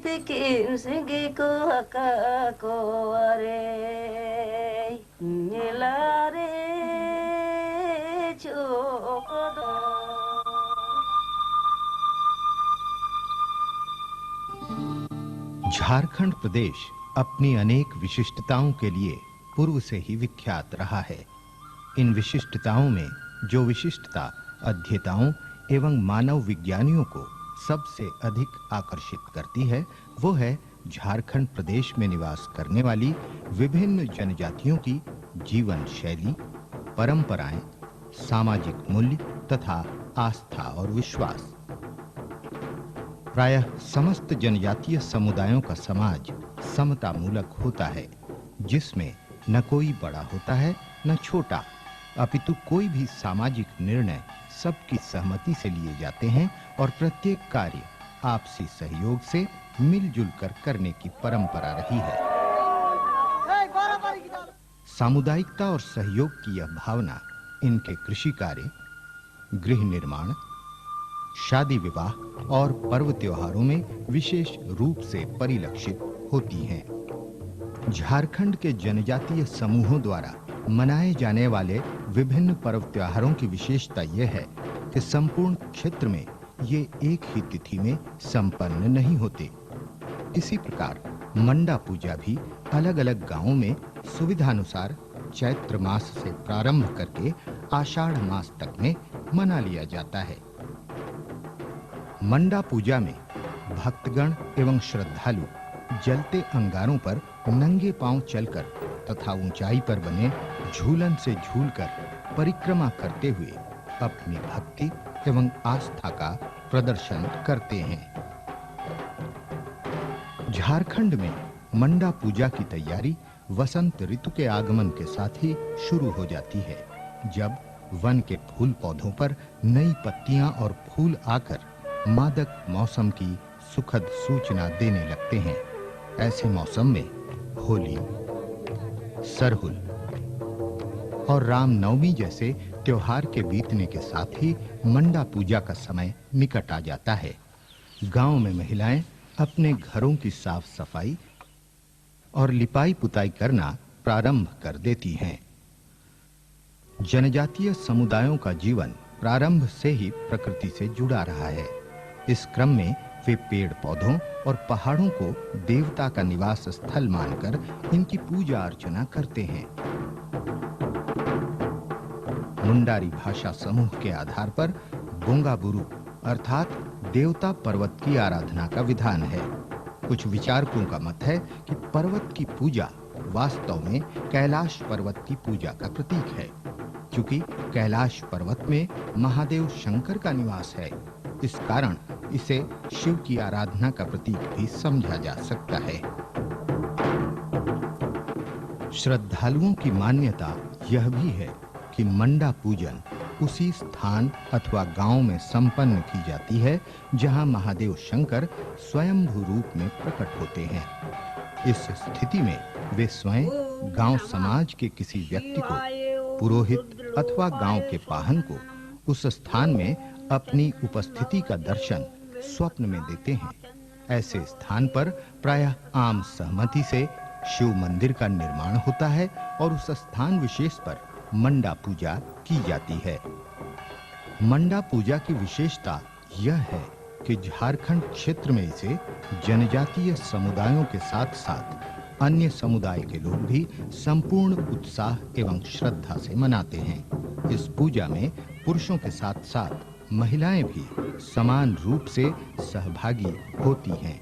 bikin singgiku akaku are nilare chokodo। Jharkhand प्रदेश अपनी अनेक विशिष्टताओं के लिए पूर्व से ही विख्यात रहा है। इन विशिष्टताओं में जो विशिष्टता अध्येताओं एवं मानव विज्ञानियों को सबसे अधिक आकर्षित करती है, वो है झारखंड प्रदेश में निवास करने वाली विभिन्न जनजातियों की जीवन शैली, परंपराएं, सामाजिक मूल्य तथा आस्था और विश्वास। प्रायः समस्त जनजातीय समुदायों का समाज समता मूलक होता है, जिसमें न कोई बड़ा होता है न छोटा, अपितु कोई भी सामाजिक निर्णय सबकी सहमति से लिए जाते हैं और प्रत्येक कार्य आपसी सहयोग से मिलजुल कर करने की परंपरा रही है। सामुदायिकता और सहयोग की यह भावना इनके कृषि कार्य, गृह निर्माण, शादी विवाह और पर्व त्योहारों में विशेष रूप से परिलक्षित होती हैं। झारखंड के जनजातीय समूहों द्वारा मनाए जाने वाले विभिन्न पर्व त्योहारों की विशेषता यह है कि संपूर्ण क्षेत्र में ये एक ही तिथि में संपन्न नहीं होते। इसी प्रकार मंडा पूजा भी अलग-अलग गांवों में सुविधानुसार चैत्र मास से प्रारंभ करके आषाढ़ मास तक में मना लिया जाता है। मंडा पूजा में भक्तगण एवं श्रद्धालु जलते अंगारों पर नंगे पांव चलकर तथा ऊंचाई पर बने झूलन से झूलकर परिक्रमा करते हुए अपनी भक्ति एवं आस्था का प्रदर्शन करते हैं। झारखंड में मंडा पूजा की तैयारी वसंत ऋतु के आगमन के साथ ही शुरू हो जाती है, जब वन के फूल पौधों पर नई पत्तियां और फूल आकर मादक मौसम की सुखद सूचना देने लगते हैं। ऐसे मौसम में होली, सरहुल और रामनवमी जैसे त्योहार के बीतने के साथ ही मंडा पूजा का समय निकट आ जाता है। गांव में महिलाएं अपने घरों की साफ सफाई और लिपाई पुताई करना प्रारंभ कर देती हैं। जनजातीय समुदायों का जीवन प्रारंभ से ही प्रकृति से जुड़ा रहा है। इस क्रम में वे पेड़ पौधों और पहाड़ों को देवता का निवास स्थल मानकर इनकी पूजा अर्चना करते हैं। मुंडारी भाषा समूह के आधार पर बोंगाबुरु अर्थात देवता पर्वत की आराधना का विधान है। कुछ विचारकों का मत है कि पर्वत की पूजा वास्तव में कैलाश पर्वत की पूजा का प्रतीक है, क्योंकि कैलाश पर्वत में महादेव शंकर का निवास है। इस कारण इसे शिव की आराधना का प्रतीक भी समझा जा सकता है। श्रद्धालुओं की मान्यता यह भी है कि मंडा पूजन उसी स्थान अथवा गांव में संपन्न की जाती है जहां महादेव शंकर स्वयंभू रूप में प्रकट होते हैं। इस स्थिति में वे स्वयं गांव समाज के किसी व्यक्ति को, पुरोहित अथवा गांव के पाहन को उस स्थान में अपनी उपस्थिति का दर्शन स्वप्न में देते हैं। ऐसे स्थान पर प्रायः आम सहमति से शिव मंदिर का निर्माण होता है और उस स्थान विशेष पर मंडा पूजा की जाती है। मंडा पूजा की विशेषता यह है कि झारखंड क्षेत्र में इसे जनजातीय समुदायों के साथ-साथ अन्य समुदाय के लोग भी संपूर्ण उत्साह एवं श्रद्धा से मनाते हैं। इस पूजा में पुरुषों के साथ-साथ महिलाएं भी समान रूप से सहभागी होती हैं।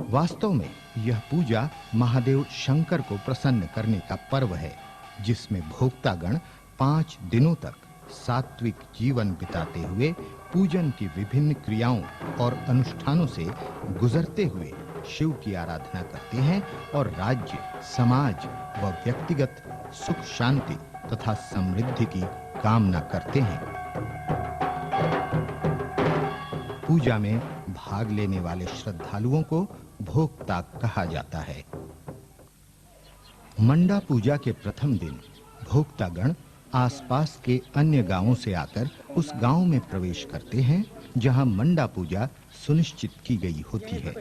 वास्तव में यह पूजा महादेव शंकर को प्रसन्न करने का पर्व है, जिसमें भोक्तागण 5 दिनों तक सात्विक जीवन बिताते हुए पूजन की विभिन्न क्रियाओं और अनुष्ठानों से गुजरते हुए शिव की आराधना करते हैं और राज्य, समाज व व्यक्तिगत सुख शांति तथा समृद्धि की कामना करते हैं। पूजा में भाग लेने वाले श्रद्धालुओं को भोक्ता कहा जाता है। मंडा पूजा के प्रथम दिन भोक्तागण आसपास के अन्य गांवों से आकर उस गांव में प्रवेश करते हैं जहां मंडा पूजा सुनिश्चित की गई होती है।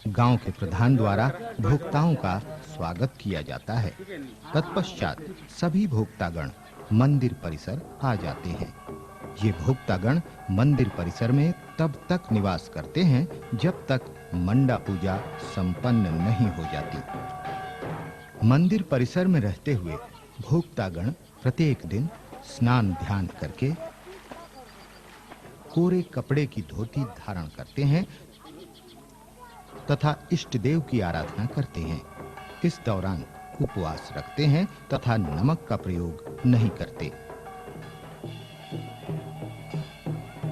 गांव के प्रधान द्वारा भोक्ताओं का स्वागत किया जाता है। तत्पश्चात सभी भोक्तागण मंदिर परिसर आ जाते हैं। ये भोक्तागण मंदिर परिसर में तब तक निवास करते हैं जब तक मंडा पूजा संपन्न नहीं हो जाती। मंदिर परिसर में रहते हुए भोक्तागण प्रत्येक दिन स्नान ध्यान करके कोरे कपड़े की धोती धारण करते हैं तथा इष्ट देव की आराधना करते हैं। इस दौरान उपवास रखते हैं तथा नमक का प्रयोग नहीं करते।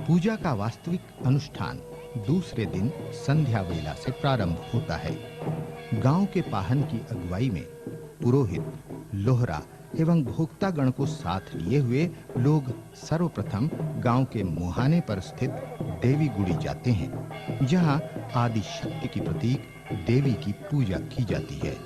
पूजा का वास्तविक अनुष्ठान दूसरे दिन संध्या वेला से प्रारंभ होता है। गांव के पाहन की अगुवाई में पुरोहित, लोहरा एवं भोक्तागण को साथ लिए हुए लोग सर्वप्रथम गांव के मुहाने पर स्थित देवी गुड़ी जाते हैं, जहां आदि शक्ति की प्रतीक देवी की पूजा की जाती है।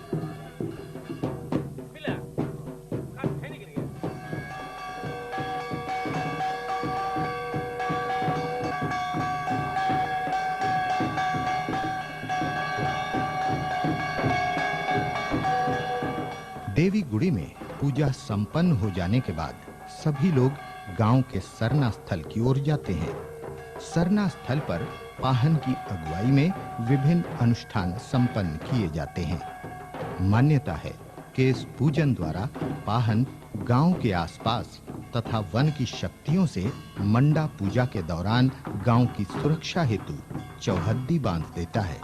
देवी गुड़ी में पूजा संपन्न हो जाने के बाद सभी लोग गांव के सरना स्थल की ओर जाते हैं। सरना स्थल पर पाहन की अगुवाई में विभिन्न अनुष्ठान संपन्न किए जाते हैं। मान्यता है कि इस पूजन द्वारा पाहन गांव के आसपास तथा वन की शक्तियों से मंडा पूजा के दौरान गांव की सुरक्षा हेतु चौहद्दी बांध देता है,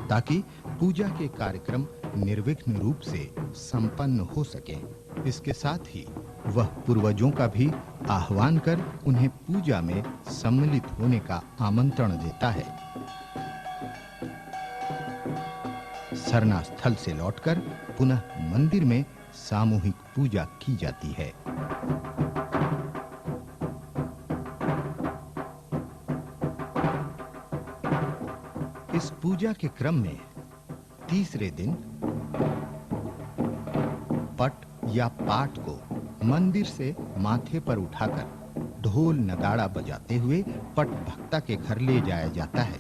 ताकि पूजा के कार्यक्रम निर्विघ्न रूप से संपन्न हो सकें। इसके साथ ही वह पूर्वजों का भी आह्वान कर उन्हें पूजा में सम्मिलित होने का आमंत्रण देता है। सरना स्थल से लौटकर पुनः मंदिर में सामूहिक पूजा की जाती है। इस पूजा के क्रम में तीसरे दिन पट या पाट को मंदिर से माथे पर उठाकर ढोल नगाड़ा बजाते हुए पट भक्ता के घर ले जाया जाता है।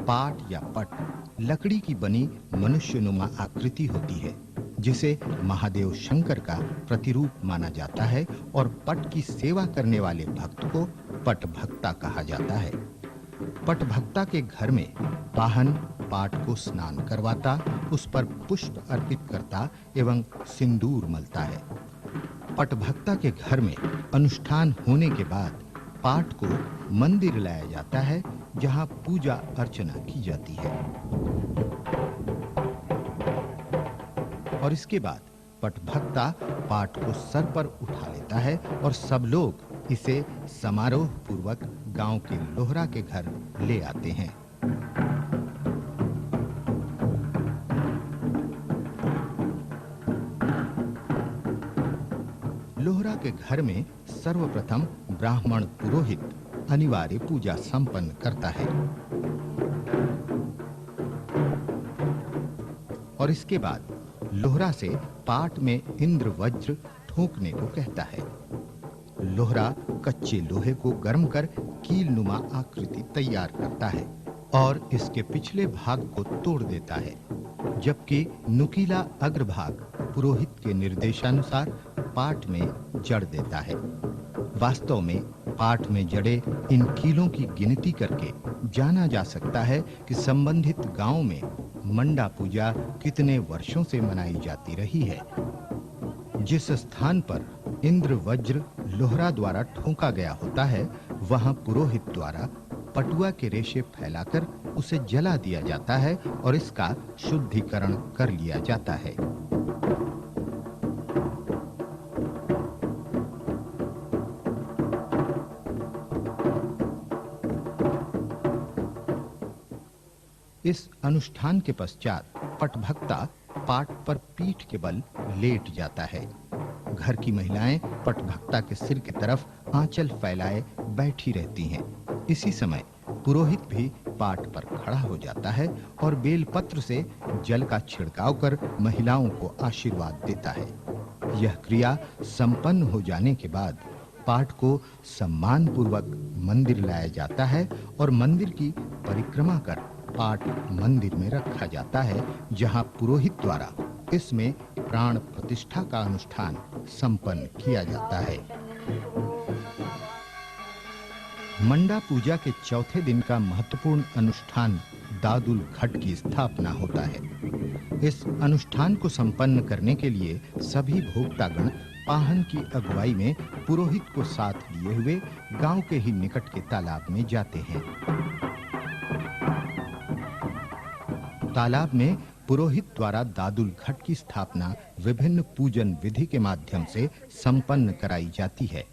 पाट या पट लकड़ी की बनी मनुष्यनुमा आकृति होती है, जिसे महादेव शंकर का प्रतिरूप माना जाता है और पट की सेवा करने वाले भक्त को पट भक्ता कहा जाता है। पट भक्ता के घर में पाहन पाट को स्नान करवाता, उस पर पुष्प अर्पित करता एवं सिंदूर मलता है। पट भक्ता के घर में अनुष्ठान होने के बाद पाट को मंदिर लाया जाता है, जहां पूजा अर्चना की जाती है और इसके बाद पट भक्ता पाट को सर पर उठा लेता है और सब लोग इसे समारोह पूर्वक गांव के लोहरा के घर ले आते हैं। लोहरा के घर में सर्वप्रथम ब्राह्मण पुरोहित अनिवार्य पूजा संपन्न करता है और इसके बाद लोहरा से पाट में इंद्र वज्र ठोकने को कहता है। लोहरा कच्चे लोहे को गर्म कर कीलनुमा आकृति तैयार करता है और इसके पिछले भाग को तोड़ देता है, जबकि नुकीला अग्रभाग पुरोहित के निर्देशानुसार पाट में जड़ देता है। वास्तव में पाट में जड़े इन कीलों की गिनती करके जाना जा सकता है कि संबंधित गांव में मंडा पूजा कितने वर्षों से मनाई जाती रही है। जिस स्थान पर इंद्र वज्र लोहरा द्वारा ठोका गया होता है, वहां पुरोहित द्वारा पटुआ के रेशे फैलाकर उसे जला दिया जाता है और इसका शुद्धिकरण कर लिया जाता है। इस अनुष्ठान के पश्चात पटभक्ता पाट पर पीठ के बल लेट जाता है। घर की महिलाएं पटभक्ता के सिर की तरफ आंचल फैलाए बैठी रहती हैं। इसी समय पुरोहित भी पाट पर खड़ा हो जाता है और बेलपत्र से जल का छिड़काव कर महिलाओं को आशीर्वाद देता है। यह क्रिया संपन्न हो जाने के बाद पाट को सम्मान पूर्वक मंदिर लाया जाता है और मंदिर की परिक्रमा कर पाट मंदिर में रखा जाता है, जहां पुरोहित द्वारा इसमें प्राण प्रतिष्ठा का अनुष्ठान संपन्न किया जाता है। मंडा पूजा के चौथे दिन का महत्वपूर्ण अनुष्ठान दादुल घट की स्थापना होता है। इस अनुष्ठान को संपन्न करने के लिए सभी भोक्तागण पाहन की अगुवाई में पुरोहित को साथ लिए हुए गांव के ही निकट के तालाब में जाते हैं। तालाब में पुरोहित द्वारा दादुल घट की स्थापना विभिन्न पूजन विधि के माध्यम से संपन्न कराई जाती है।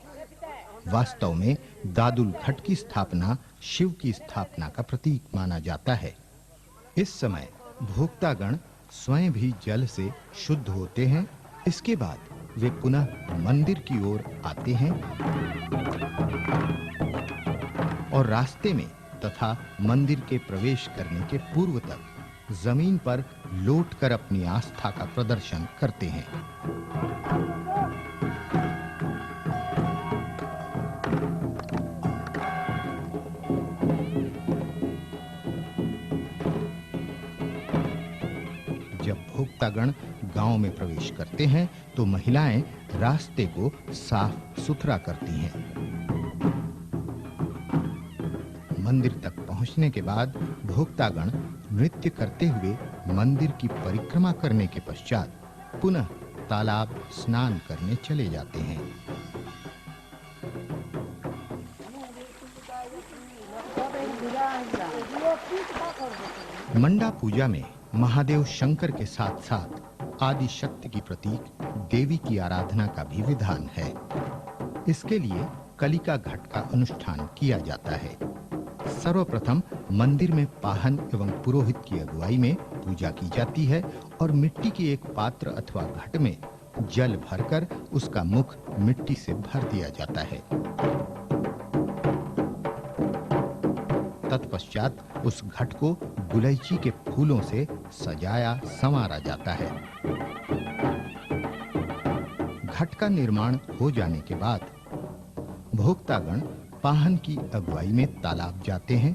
वास्तव में दादुल घट की स्थापना शिव की स्थापना का प्रतीक माना जाता है। इस समय भोक्तागण स्वयं भी जल से शुद्ध होते हैं। इसके बाद वे पुनः मंदिर की ओर आते हैं और रास्ते में तथा मंदिर के प्रवेश करने के पूर्व तक जमीन पर लौटकर अपनी आस्था का प्रदर्शन करते हैं। जब भोक्तागण गांव में प्रवेश करते हैं तो महिलाएं रास्ते को साफ सुथरा करती हैं। मंदिर तक पहुंचने के बाद भोक्तागण नृत्य करते हुए मंदिर की परिक्रमा करने के पश्चात पुनः तालाब स्नान करने चले जाते हैं। मंडा पूजा में महादेव शंकर के साथ-साथ आदि शक्ति की प्रतीक देवी की आराधना का भी विधान है। इसके लिए कलिका घट का अनुष्ठान किया जाता है। सर्वप्रथम मंदिर में पाहन एवं पुरोहित की अगुवाई में पूजा की जाती है और मिट्टी के एक पात्र अथवा घट में जल भरकर उसका मुख मिट्टी से भर दिया जाता है। तत्पश्चात उस घट को गुलैची के फूलों से सजाया संवारा जाता है। घट का निर्माण हो जाने के बाद भोक्तागण पाहन की अगुवाई में तालाब जाते हैं।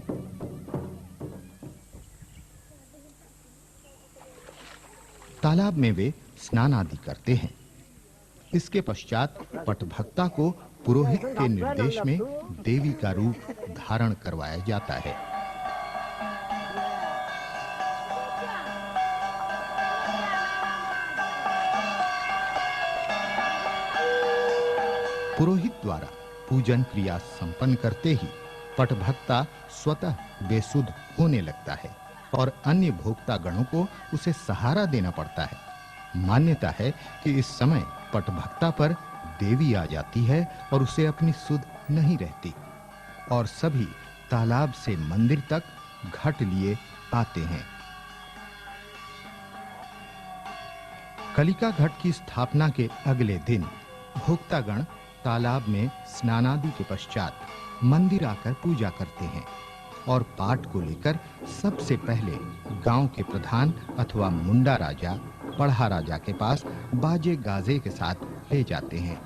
तालाब में वे स्नान आदि करते हैं। इसके पश्चात पटभक्ता को पुरोहित के निर्देश में देवी का रूप धारण करवाया जाता है। पुरोहित द्वारा पूजन क्रिया संपन्न करते ही पटभक्ता स्वतः बेसुध होने लगता है और अन्य भोक्ता गणों को उसे सहारा देना पड़ता है। मान्यता है कि इस समय पटभक्ता पर देवी आ जाती है और उसे अपनी सुध नहीं रहती और सभी तालाब से मंदिर तक घट लिए आते हैं। कलिका घट की स्थापना के अगले दिन भोक्तागण तालाब में स्नानादि के पश्चात मंदिर आकर पूजा करते हैं और पाठ को लेकर सबसे पहले गांव के प्रधान अथवा मुंडा राजा, पढ़ा राजा के पास बाजे गाजे के साथ ले जाते हैं।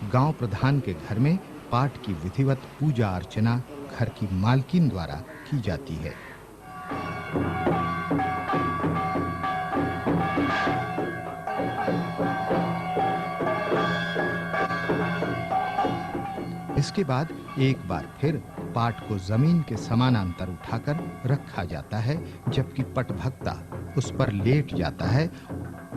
गांव प्रधान के घर में पाठ की विधिवत पूजा अर्चना घर की मालकिन द्वारा की जाती है। इसके बाद एक बार फिर पाट को जमीन के समानांतर उठाकर रखा जाता है, जबकि पटभक्ता उस पर लेट जाता है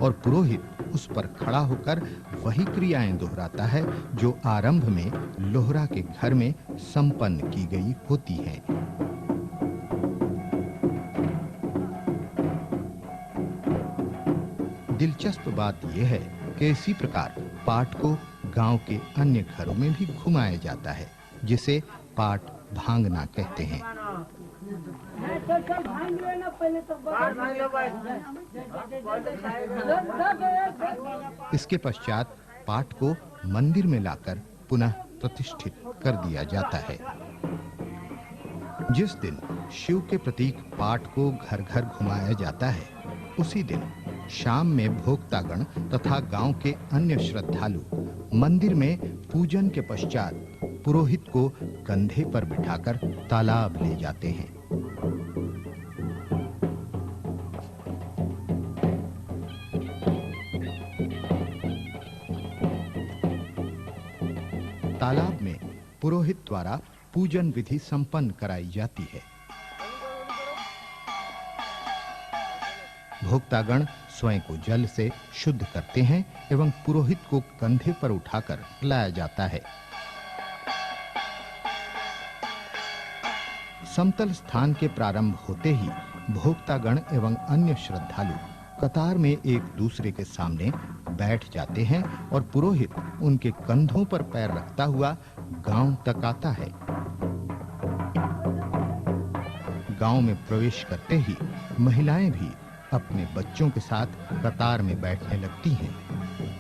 और पुरोहित उस पर खड़ा होकर वही क्रियाएं दोहराता है जो आरंभ में लोहरा के घर में संपन्न की गई होती हैं। दिलचस्प बात यह है कि इसी प्रकार पाट को गांव के अन्य घरों में भी घुमाया जाता है, जिसे पाट भांगना कहते हैं। इसके पश्चात पाट को मंदिर में लाकर पुनः प्रतिष्ठित कर दिया जाता है। जिस दिन शिव के प्रतीक पाट को घर-घर घुमाया जाता है, उसी दिन शाम में भोक्तागण तथा गांव के अन्य श्रद्धालु मंदिर में पूजन के पश्चात पुरोहित को कंधे पर बिठाकर तालाब ले जाते हैं। तालाब में पुरोहित द्वारा पूजन विधि संपन्न कराई जाती है। भोक्तागण स्वयं को जल से शुद्ध करते हैं एवं पुरोहित को कंधे पर उठाकर लाया जाता है। समतल स्थान के प्रारंभ होते ही भोक्तागण एवं अन्य श्रद्धालु कतार में एक दूसरे के सामने बैठ जाते हैं और पुरोहित उनके कंधों पर पैर रखता हुआ गांव तक आता है। गांव में प्रवेश करते ही महिलाएं भी अपने बच्चों के साथ कतार में बैठने लगती हैं।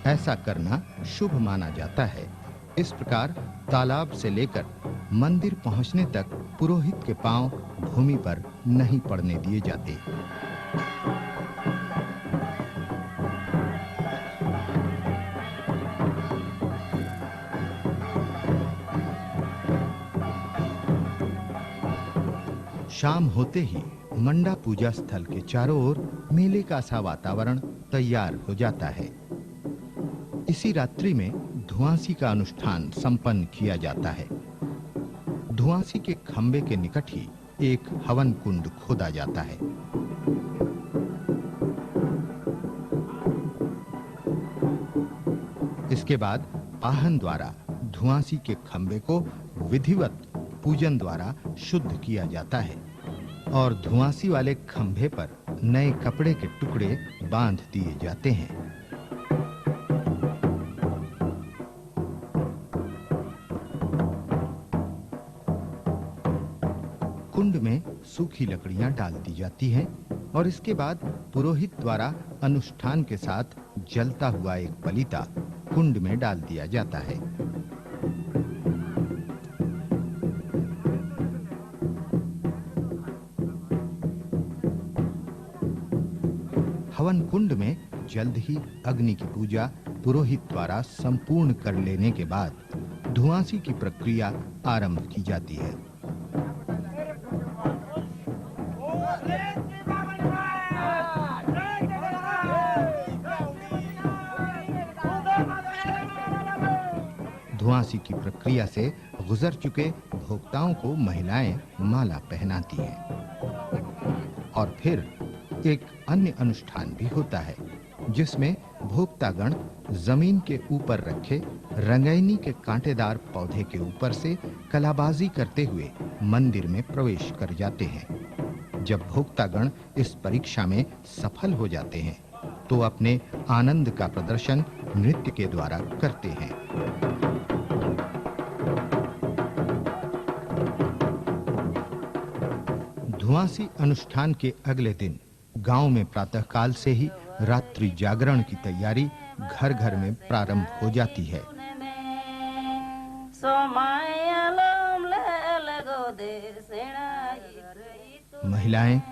ऐसा करना शुभ माना जाता है। इस प्रकार तालाब से लेकर मंदिर पहुंचने तक पुरोहित के पांव भूमि पर नहीं पड़ने दिए जाते। शाम होते ही मंडा पूजा स्थल के चारों ओर मेले का सा वातावरण तैयार हो जाता है। इसी रात्रि में धुआंसी का अनुष्ठान संपन्न किया जाता है। धुआंसी के खंबे के निकट ही एक हवन कुंड खोदा जाता है। इसके बाद पाहन द्वारा धुआंसी के खंबे को विधिवत पूजन द्वारा शुद्ध किया जाता है और धुआंसी वाले खंभे पर नए कपड़े के टुकड़े बांध दिए जाते हैं। कुंड में सूखी लकड़ियां डाल दी जाती हैं और इसके बाद पुरोहित द्वारा अनुष्ठान के साथ जलता हुआ एक पलीता कुंड में डाल दिया जाता है। हवन कुंड में जल्द ही अग्नि की पूजा पुरोहित द्वारा संपूर्ण कर लेने के बाद धुआंसी की प्रक्रिया आरंभ की जाती है। धुआंसी की प्रक्रिया से गुजर चुके भोक्ताओं को महिलाएं माला पहनाती हैं और फिर एक अन्य अनुष्ठान भी होता है जिसमें भोक्तागण जमीन के ऊपर रखे रंगैनी के कांटेदार पौधे के ऊपर से कलाबाजी करते हुए मंदिर में प्रवेश कर जाते हैं। जब भोक्तागण इस परीक्षा में सफल हो जाते हैं तो अपने आनंद का प्रदर्शन नृत्य के द्वारा करते हैं। धुआंसी अनुष्ठान के अगले दिन गांव में प्रातःकाल से ही रात्रि जागरण की तैयारी घर-घर में प्रारंभ हो जाती है। महिलाएं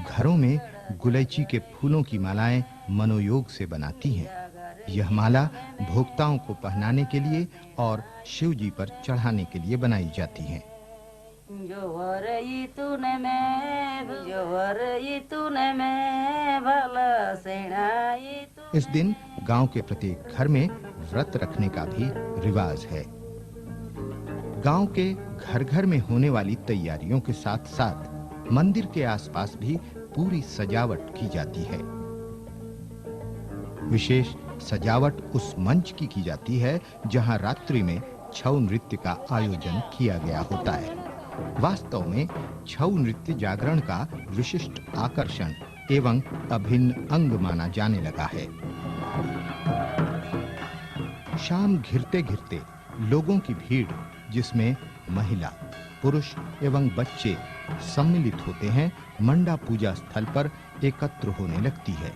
घरों में गुलैची के फूलों की मालाएं मनोयोग से बनाती हैं। यह माला भोक्ताओं को पहनाने के लिए और शिव जी पर चढ़ाने के लिए बनाई जाती हैं। इस दिन गांव के प्रत्येक घर में व्रत रखने का भी रिवाज है। गांव के घर-घर में होने वाली तैयारियों के साथ-साथ मंदिर के आसपास भी पूरी सजावट की जाती है। विशेष सजावट उस मंच की जाती है जहां रात्रि में छऊ नृत्य का आयोजन किया गया होता है। वास्तव में छऊ नृत्य जागरण का विशिष्ट आकर्षण एवं अभिन्न अंग माना जाने लगा है। शाम घिरते-घिरते लोगों की भीड़, जिसमें महिला, पुरुष एवं बच्चे सम्मिलित होते हैं, मंडा पूजा स्थल पर एकत्र होने लगती है।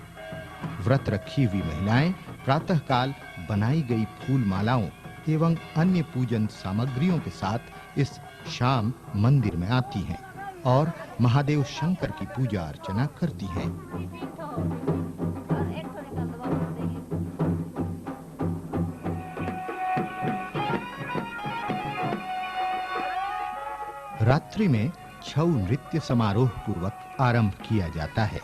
व्रत रखी हुई महिलाएं प्रातःकाल बनाई गई फूल मालाओं एवं अन्य पूजन सामग्रियों के साथ इस शाम मंदिर में आती हैं और महादेव शंकर की पूजा अर्चना करती हैं। रात्रि में छऊ नृत्य समारोह पूर्वक आरंभ किया जाता है।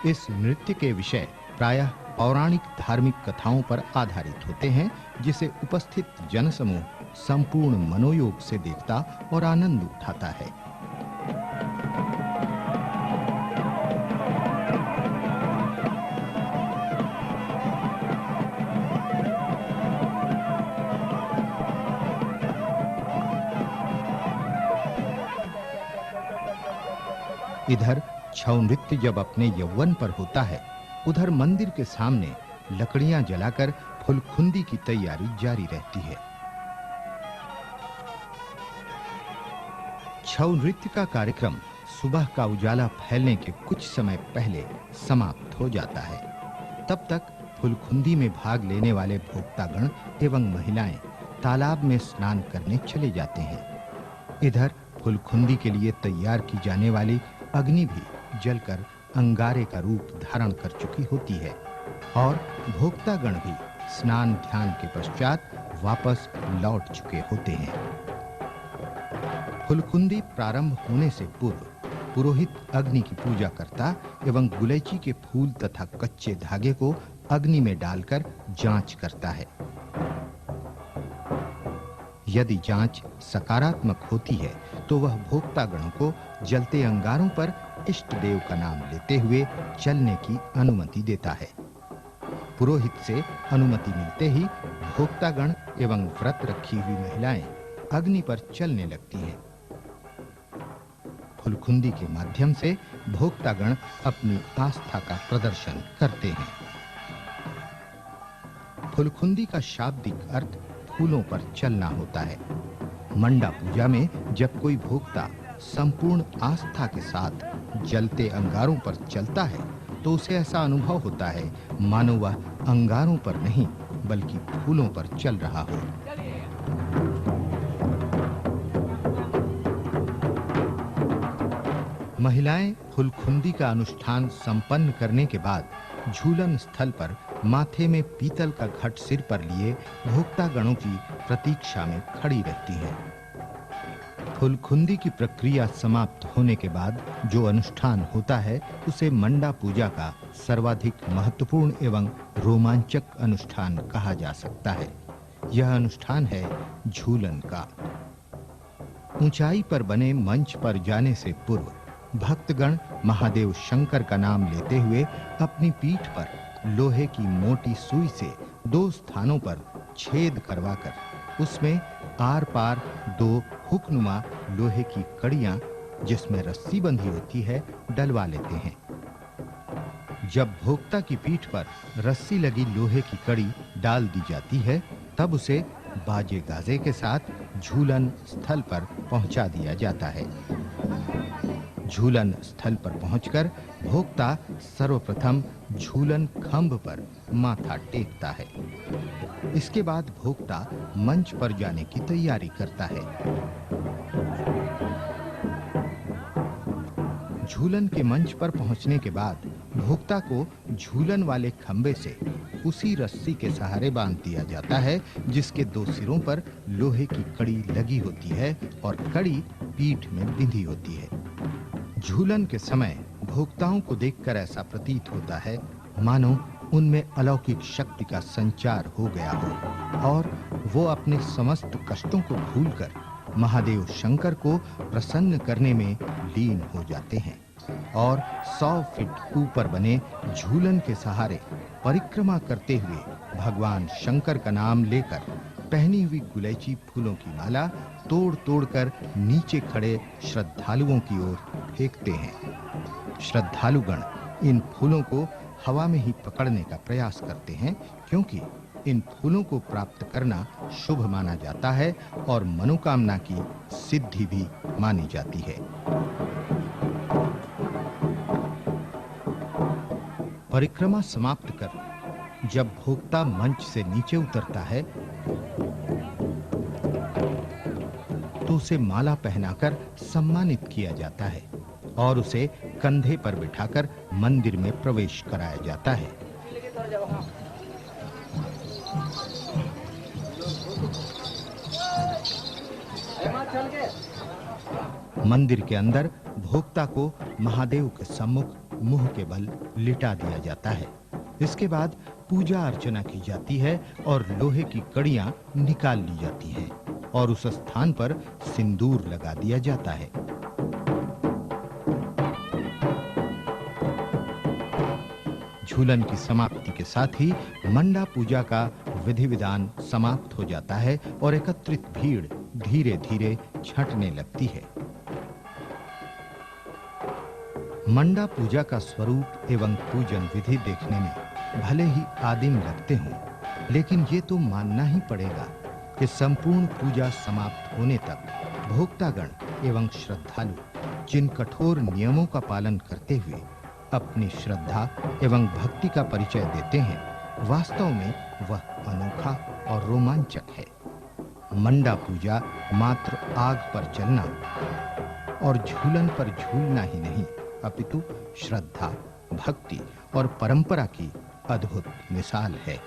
इस नृत्य के विषय प्रायः पौराणिक धार्मिक कथाओं पर आधारित होते हैं, जिसे उपस्थित जनसमूह संपूर्ण मनोयोग से देखता और आनंद उठाता है। इधर छऊ नृत्य जब अपने यौवन पर होता है, उधर मंदिर के सामने लकड़ियां जलाकर फुलखुंदी की तैयारी जारी रहती है। छऊ नृत्य का कार्यक्रम सुबह का उजाला फैलने के कुछ समय पहले समाप्त हो जाता है। तब तक फुलखुंदी में भाग लेने वाले भोक्तागण एवं महिलाएं तालाब में स्नान करने चले जाते हैं। इधर फुलखुंदी के लिए तैयार की जाने वाली अग्नि भी जलकर अंगारे का रूप धारण कर चुकी होती है और भोक्तागण भी स्नान ध्यान के पश्चात वापस लौट चुके होते हैं। फुलखुंदी प्रारंभ होने से पूर्व पुरोहित अग्नि की पूजा करता एवं गुलैची के फूल तथा कच्चे धागे को अग्नि में डालकर जांच करता है। यदि जांच सकारात्मक होती है तो वह भोक्तागणों को जलते अंगारों पर इष्ट देव का नाम लेते हुए चलने की अनुमति देता है। पुरोहित से अनुमति मिलते ही भोक्तागण एवं व्रत रखी हुई महिलाएं अग्नि पर चलने लगती हैं। फुलखुंदी के माध्यम से भोक्तागण अपनी आस्था का प्रदर्शन करते हैं। फुलखुंदी का शाब्दिक अर्थ फूलों पर चलना होता है। मंडा पूजा में जब कोई भोक्ता संपूर्ण आस्था के साथ जलते अंगारों पर चलता है तो उसे ऐसा अनुभव होता है मानो वह अंगारों पर नहीं बल्कि फूलों पर चल रहा हो। महिलाएं फुलखुंदी का अनुष्ठान संपन्न करने के बाद झूलन स्थल पर माथे में पीतल का घट सिर पर लिए भोक्तागणों की प्रतीक्षा में खड़ी रहती हैं। फुलखुंदी की प्रक्रिया समाप्त होने के बाद जो अनुष्ठान होता है उसे मंडा पूजा का सर्वाधिक महत्वपूर्ण एवं रोमांचक अनुष्ठान कहा जा सकता है। यह अनुष्ठान है झूलन का। ऊंचाई पर बने मंच पर जाने से पूर्व भक्तगण महादेव शंकर का नाम लेते हुए अपनी पीठ पर लोहे की मोटी सुई से 2 स्थानों पर छेद करवाकर उसमें आर पार 2 हुकनुमा लोहे की कड़ियां जिसमें रस्सी बंधी होती है डलवा लेते हैं। जब भोक्ता की पीठ पर रस्सी लगी लोहे की कड़ी डाल दी जाती है तब उसे बाजे गाजे के साथ झूलन स्थल पर पहुंचा दिया जाता है। झूलन स्थल पर पहुंचकर भोक्ता सर्वप्रथम झूलन खंभ पर माथा टेकता है। इसके बाद भोक्ता मंच पर जाने की तैयारी करता है। झूलन के मंच पर पहुंचने के बाद भोक्ता को झूलन वाले खंभे से उसी रस्सी के सहारे बांध दिया जाता है जिसके 2 सिरों पर लोहे की कड़ी लगी होती है और कड़ी पीठ में बिंधी होती है। झूलन के समय भोक्ताओं को देखकर ऐसा प्रतीत होता है मानो उनमें अलौकिक शक्ति का संचार हो गया हो और वो अपने समस्त कष्टों को भूलकर महादेव शंकर को प्रसन्न करने में लीन हो जाते हैं और 100 फीट ऊपर बने झूलन के सहारे परिक्रमा करते हुए भगवान शंकर का नाम लेकर पहनी हुई गुलैची फूलों की माला तोड़-तोड़ कर नीचे खड़े श्रद्धालुओं की ओर फेंकते हैं। श्रद्धालुगण इन फूलों को हवा में ही पकड़ने का प्रयास करते हैं क्योंकि इन फूलों को प्राप्त करना शुभ माना जाता है और मनोकामना की सिद्धि भी मानी जाती है। परिक्रमा समाप्त कर जब भोक्ता मंच से नीचे उतरता है तो उसे माला पहनाकर सम्मानित किया जाता है और उसे कंधे पर बिठाकर मंदिर में प्रवेश कराया जाता है। मंदिर के अंदर भोक्ता को महादेव के सम्मुख मुंह के बल लिटा दिया जाता है। इसके बाद पूजा अर्चना की जाती है और लोहे की कड़ियां निकाल ली जाती हैं और उस स्थान पर सिंदूर लगा दिया जाता है। झूलन की समाप्ति के साथ ही मंडा पूजा का विधि विधान समाप्त हो जाता है और एकत्रित भीड़ धीरे-धीरे छंटने लगती है। मंडा पूजा का स्वरूप एवं पूजन विधि देखने में भले ही आदिम लगते हों, लेकिन ये तो मानना ही पड़ेगा कि संपूर्ण पूजा समाप्त होने तक भोक्तागण एवं श्रद्धालु जिन कठोर नियमों का पालन करते हुए अपनी श्रद्धा एवं भक्ति का परिचय देते हैं, वास्तव में वह अनोखा और रोमांचक है। मंडा पूजा मात्र आग पर जलना और झूलन पर झूलना ही नहीं, अपितु श्रद्धा, भक्ति और परंपरा की अद्भुत मिसाल है।